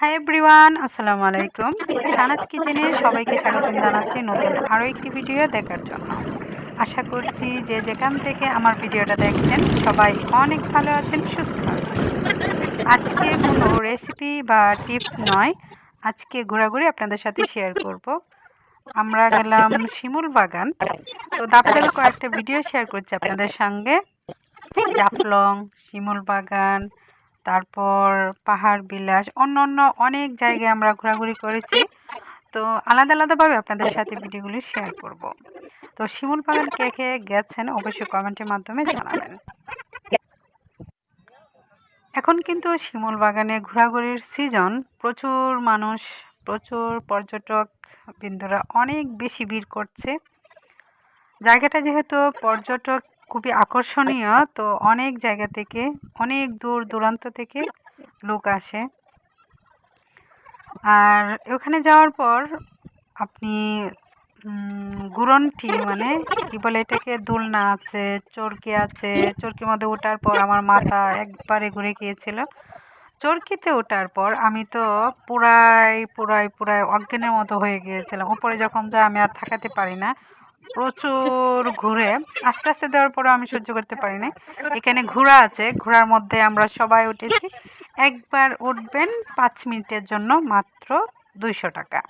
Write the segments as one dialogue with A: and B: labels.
A: Hi everyone, আসসালামু আলাইকুম। শাহনাজ কিচেনে সবাইকে স্বাগতম জানাচ্ছি নতুন আরও একটি ভিডিও দেখার জন্য। আশা করছি যে যেখান থেকে আমার ভিডিওটা দেখছেন সবাই অনেক ভালো আছেন, সুস্থ আছেন। আজকে কোনো রেসিপি বা টিপস নয়, আজকে ঘোরাঘুরি আপনাদের সাথে শেয়ার করব। আমরা গেলাম শিমুল বাগান, তো ধাপে ধাপে কয়েকটা ভিডিও শেয়ার করছি আপনাদের সঙ্গে। জাফলং, শিমুল বাগান, তারপর পাহাড় বিলাস, অন্য অন্য অনেক জায়গায় আমরা ঘোরাঘুরি করেছি। তো আলাদা আলাদাভাবে আপনাদের সাথে ভিডিওগুলি শেয়ার করব। তো শিমুল বাগান কে কে গেছেন অবশ্যই কমেন্টের মাধ্যমে জানাবেন। এখন কিন্তু শিমুল বাগানে ঘোরাঘুরির সিজন, প্রচুর মানুষ, প্রচুর পর্যটক বৃন্দরা অনেক বেশি ভিড় করছে। জায়গাটা যেহেতু পর্যটক খুবই আকর্ষণীয়, তো অনেক জায়গা থেকে, অনেক দূর দূরান্ত থেকে লোক আসে। আর ওখানে যাওয়ার পর আপনি ঘুরনটি মানে কি বলে এটাকে, দোলনা আছে, চরকি আছে। চরকির মধ্যে ওঠার পর আমার মাথা একবারে ঘুরে গিয়েছিল। চরকিতে ওঠার পর আমি তো পুরাই অজ্ঞানের মতো হয়ে গিয়েছিলাম। উপরে যখন যা আমি আর থাকাতে পারি না, প্রচুর ঘুরে আস্তে আস্তে দেওয়ার পরেও আমি সহ্য করতে পারি না। এখানে ঘোড়া আছে, ঘোড়ার মধ্যে আমরা সবাই উঠেছি। একবার উঠবেন 5 মিনিটের জন্য মাত্র 200 টাকা।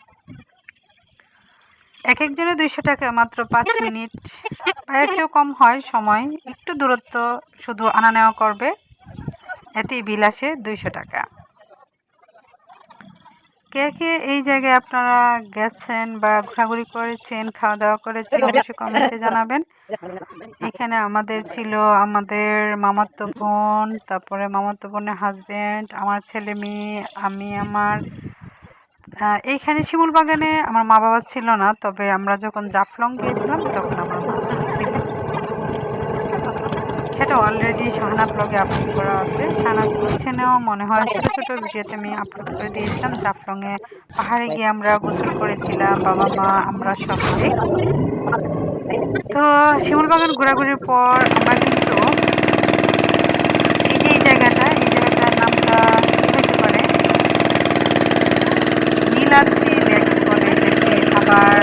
A: এক একজনে 200 টাকা, মাত্র 5 মিনিট। এর চেয়েও কম হয় সময়, একটু দূরত্ব শুধু আনা নেওয়া করবে, এতেই বিল আসে 200 টাকা। কে কে এই জায়গায় আপনারা গেছেন বা ঘোরাঘুরি করেছেন, খাওয়া দাওয়া করেছেন অবশ্যই কমেন্টে জানাবেন। এখানে আমাদের ছিল আমাদের মামাতো বোন, তারপরে মামাতো বোনের হাজব্যান্ড, আমার ছেলে মেয়ে, আমি, আমার। এইখানে শিমুল বাগানে আমার মা বাবা ছিল না, তবে আমরা যখন জাফলং গিয়েছিলাম তখন আমার মা বাবা ছিল। সেটা অলরেডি শাহানা ব্লগে আপলোড করা আছে। শাহনাজ কিচেনেও মনে হয় ছোটো ছোটো ভিডিওতে আমি আপলোড করে দিয়েছিলাম। জাফলংয়ে পাহাড়ে গিয়ে আমরা গোসল করেছিলাম, বাবা মা আমরা সবাই। তো শিমুল বাগান ঘোরাঘুরির পর আমরা কিন্তু এই জায়গাটার নামটা কী হতে পারে, নীলাদ্রি লেক বলে এটাকে, আবার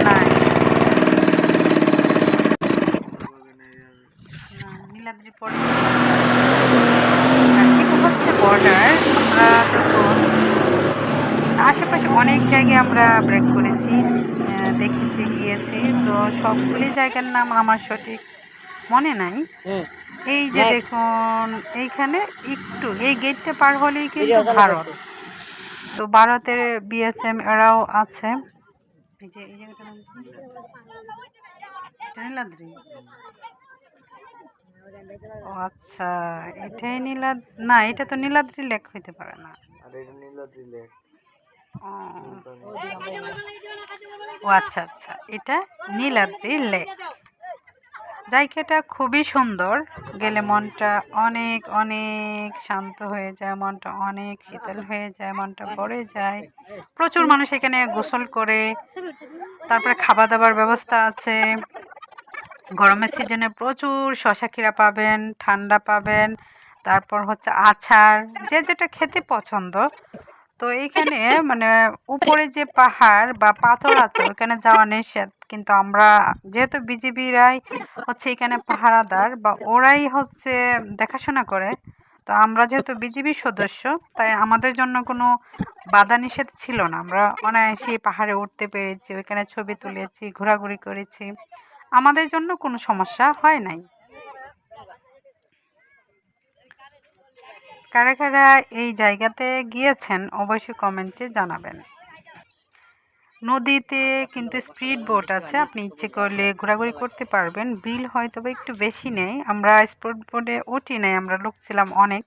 A: নাই নীলাদ্রি পরে। এটা হচ্ছে বর্ডার। আমরা যখন আশেপাশে অনেক জায়গায় আমরা ব্রেক করেছি, দেখেছি, গিয়েছি, তো সবগুলি জায়গার নাম আমার সঠিক মনে নাই। এই যে দেখুন, এইখানে একটু এই গেটটা পার হলেই কিন্তু ভারত। তো ভারতের বিএসএম এরাও আছে। এই যে এই জায়গাটার নাম কি? নীলাদ্রি। ও আচ্ছা, এটাই না, এটা তো নীলাদ্রি লেক হইতে পারে না। ও আচ্ছা আচ্ছা, এটা নীলাদ্রি লেক। জায়গাটা খুবই সুন্দর, গেলে মনটা অনেক অনেক শান্ত হয়ে যায়, মনটা অনেক শীতল হয়ে যায়, মনটা ভরে যায়। প্রচুর মানুষ এখানে গোসল করে। তারপরে খাবার দাবার ব্যবস্থা আছে। গরমের সিজনে প্রচুর শশা ক্ষীরা পাবেন, ঠান্ডা পাবেন, তারপর হচ্ছে আচার, যে যেটা খেতে পছন্দ। তো এইখানে মানে উপরে যে পাহাড় বা পাথর আছে ওইখানে যাওয়া নিষেধ, কিন্তু আমরা যেহেতু বিজিবিরাই হচ্ছে এখানে পাহারাদার বা ওরাই হচ্ছে দেখাশোনা করে, তো আমরা যেহেতু বিজিবির সদস্য, তাই আমাদের জন্য কোনো বাধা নিষেধ ছিল না। আমরা অনায়াসে পাহাড়ে উঠতে পেরেছি, ওইখানে ছবি তুলেছি, ঘোরাঘুরি করেছি, আমাদের জন্য কোনো সমস্যা হয় নাই। কারা কারা এই জায়গাতে গিয়েছেন অবশ্যই কমেন্টে জানাবেন। নদীতে কিন্তু স্পিড বোট আছে, আপনি ইচ্ছে করলে ঘোরাঘুরি করতে পারবেন। বিল হয়তো বা একটু বেশি নেই, আমরা স্পিড বোটে উঠি নাই, আমরা লোক ছিলাম অনেক,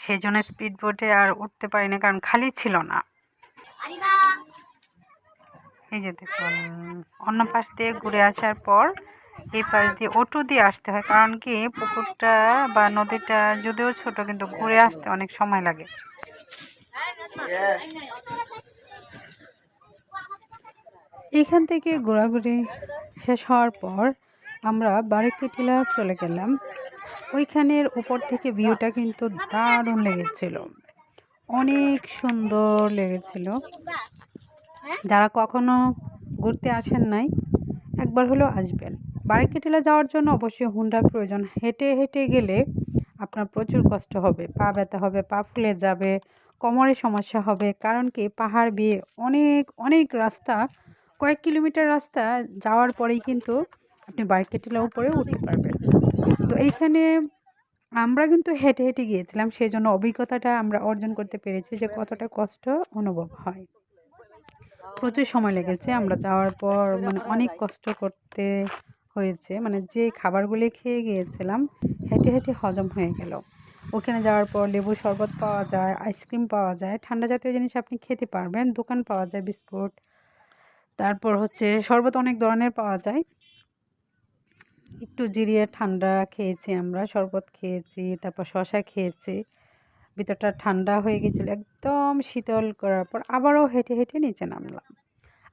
A: সেই জন্য স্পিড বোটে আর উঠতে পারি না, কারণ খালি ছিল না। এই যে দেখুন, অন্য পাশ দিয়ে ঘুরে আসার পর এই পাশ দিয়ে অটো দিয়ে আসতে হয়, কারণ কি পুকুরটা বা নদীটা যদিও ছোট, কিন্তু ঘুরে আসতে অনেক সময় লাগে। এখান থেকে ঘোরাঘুরি শেষ হওয়ার পর আমরা বারিকটিলা চলে গেলাম। ওইখানের উপর থেকে ভিউটা কিন্তু দারুণ লেগেছিল। অনেক সুন্দর লেগেছিল। যারা কখনো ঘুরতে আসেন নাই, একবার হলেও আসবেন। বারিকেটিলা যাওয়ার জন্য অবশ্যই হুন্ডার প্রয়োজন। হেঁটে হেঁটে গেলে আপনার প্রচুর কষ্ট হবে, পা ব্যথা হবে, পা ফুলে যাবে, কোমরে সমস্যা হবে। কারণ কি, পাহাড় বেয়ে অনেক অনেক রাস্তা, কয়েক কিলোমিটার রাস্তা যাওয়ার পরেই কিন্তু আপনি বারিকেটিলা উপরে উঠতে পারবেন। তো এইখানে আমরা কিন্তু হেঁটে হেঁটে গিয়েছিলাম, সেই জন্য অভিজ্ঞতাটা আমরা অর্জন করতে পেরেছি যে কতটা কষ্ট অনুভব হয়। প্রচুর সময় লেগেছে আমরা যাওয়ার পর, মানে অনেক কষ্ট করতে হয়েছে। মানে যে খাবারগুলি খেয়ে গিয়েছিলাম হেঁটে হেঁটে হজম হয়ে গেল। ওখানে যাওয়ার পর লেবু শরবত পাওয়া যায়, আইসক্রিম পাওয়া যায়, ঠান্ডা জাতীয় জিনিস আপনি খেতে পারবেন, দোকান পাওয়া যায়, বিস্কুট, তারপর হচ্ছে শরবত অনেক ধরনের পাওয়া যায়। একটু জিরিয়ে ঠান্ডা খেয়েছি আমরা, শরবত খেয়েছি, তারপর শসা খেয়েছি। ভিতরটা ঠান্ডা হয়ে গেছিলো, একদম শীতল করার পর আবারও হেঁটে হেঁটে নিচে নামলাম।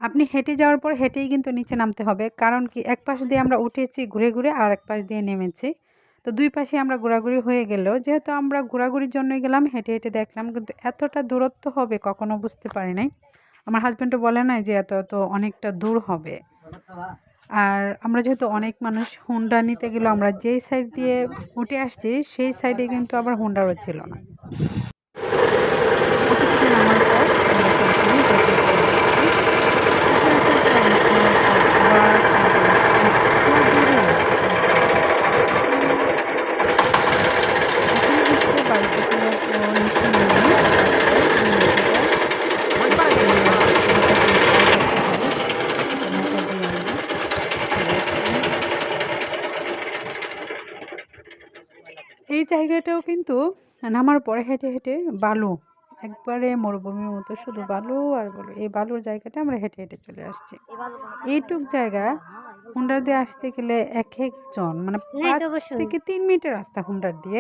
A: আপনি হেঁটে যাওয়ার পর হেঁটেই কিন্তু নিচে নামতে হবে, কারণ কি এক পাশ দিয়ে আমরা উঠেছি ঘুরে ঘুরে, আর এক পাশ দিয়ে নেমেছি। তো দুই পাশে আমরা ঘোরাঘুরি হয়ে গেল। যেহেতু আমরা ঘোরাঘুরির জন্যই গেলাম, হেঁটে হেঁটে দেখলাম, কিন্তু এতটা দূরত্ব হবে কখনো বুঝতে পারি নাই। আমার হাজব্যান্ডও বলে নাই যে এত এত অনেকটা দূর হবে। আর আমরা যেহেতু অনেক মানুষ, হুন্ডা নিতে গেলেও আমরা যেই সাইড দিয়ে উঠে আসছি সেই সাইডে কিন্তু আবার হুন্ডারও ছিল না। ওটা থেকে নামার পর আমরা সরাসরি হোটেলে চলে আসছি। হোটেলে আসার পর আবার এখানে হচ্ছে বাড়িতে চলার পর নিচে নেমে তারপর নৌকাটা যে নৌকা দিয়ে পার করতে হবে, তো নৌকা দিয়ে আমরা চলে আসলাম। এই জায়গাটাও কিন্তু নামার পরে হেঁটে হেঁটে বালু, একবারে মরুভূমির মতো, শুধু বালু আর বালু। এই বালুর জায়গাটা আমরা হেঁটে হেঁটে চলে আসছি। এইটুক জায়গা হুন্ডার দিয়ে আসতে গেলে এক একজন মানে 5 থেকে 3 মিনিটের রাস্তা হুন্ডার দিয়ে।